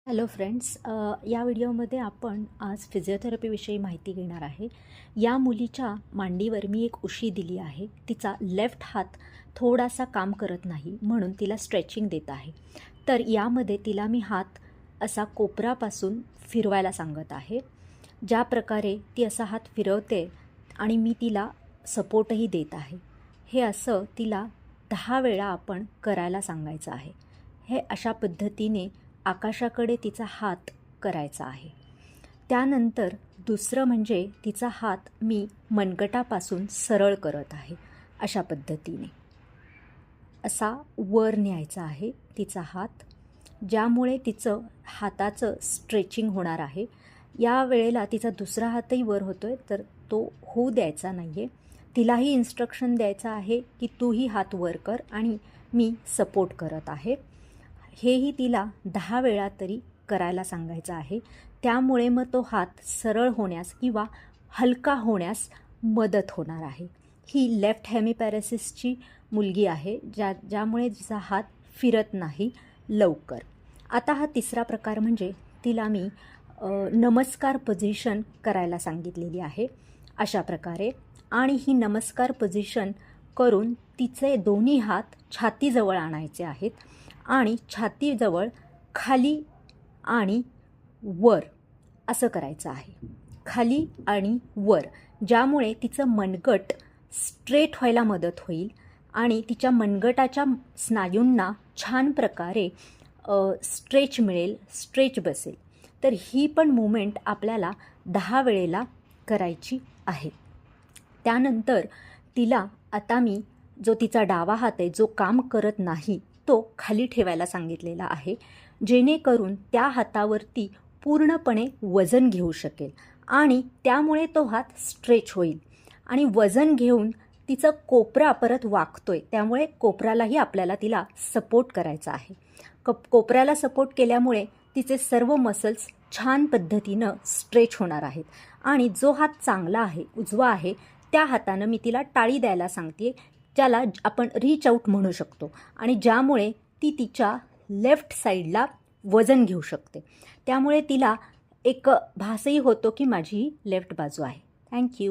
Hello friends, या व्हिडिओमध्ये आपण आज फिजिओथेरपीविषयी माहिती घेणार आहे. या मुलीच्या मांडीवर मी एक उशी दिली आहे. तिचा लेफ्ट हात थोडासा काम करत नाही, म्हणून तिला स्ट्रेचिंग देत आहे. तर यामध्ये तिला मी हात असा कोपरापासून फिरवायला सांगत आहे. ज्या प्रकारे ती असा हात फिरवते आणि मी तिला सपोर्टही देत आहे, हे असं तिला 10 वेळा आपण करायला सांगायचं आहे. हे अशा पद्धतीने आकाशाकडे तिचा हात करायचा आहे. त्यानंतर दुसरं म्हणजे तिचा हात मी मनगटापासून सरळ करत आहे. अशा पद्धतीने असा वर न्यायचा आहे तिचा हात, ज्यामुळे तिचं हाताचं स्ट्रेचिंग होणार आहे. या वेळेला तिचा दुसरा हातही वर होतो आहे, तर तो होऊ द्यायचा नाही आहे. तिलाही इन्स्ट्रक्शन द्यायचं आहे की तूही हात वर कर आणि मी सपोर्ट करत आहे. हेही तिला 10 वेळा तरी करायला सांगायचं आहे. त्यामुळे मग तो हात सरळ होण्यास किंवा हलका होण्यास मदत होणार आहे. ही लेफ्ट हेमिपॅरेसिसची मुलगी आहे, ज्यामुळे तिचा हात फिरत नाही लवकर. आता हा तिसरा प्रकार म्हणजे तिला मी नमस्कार पोझिशन करायला सांगितलेली आहे अशा प्रकारे. आणि ही नमस्कार पोझिशन करून तिचे दोन्ही हात छातीजवळ आणायचे आहेत आणि छातीजवळ खाली आणि वर असं करायचं आहे. खाली आणि वर, ज्यामुळे तिचं मनगट स्ट्रेट व्हायला मदत होईल आणि तिच्या मनगटाच्या स्नायूंना छान प्रकारे स्ट्रेच मिळेल, स्ट्रेच बसेल. तर ही पण मूवमेंट आपल्याला 10 वेळेला करायची आहे. त्यानंतर तिला आता मी जो तिचा डावा हात आहे, जो काम करत नाही, तो खाली ठेवायला सांगितलेला आहे, जेणेकरून त्या हातावरती पूर्णपणे वजन घेऊ शकेल आणि त्यामुळे तो हात स्ट्रेच होईल. आणि वजन घेऊन तिचं कोपरा परत वाकतोय, त्यामुळे कोपऱ्यालाही आपल्याला तिला सपोर्ट करायचा आहे. कोपऱ्याला सपोर्ट केल्यामुळे तिचे सर्व मसल्स छान पद्धतीनं स्ट्रेच होणार आहेत. आणि जो हात चांगला आहे, उजवा आहे, त्या हातानं मी तिला टाळी द्यायला सांगते, ज्याला आपण रीच आऊट म्हणू शकतो, आणि ज्यामुळे ती तिच्या लेफ्ट साईडला वजन घेऊ शकते. त्यामुळे तिला एक भासही होतो की माझी लेफ्ट बाजू आहे. थँक्यू.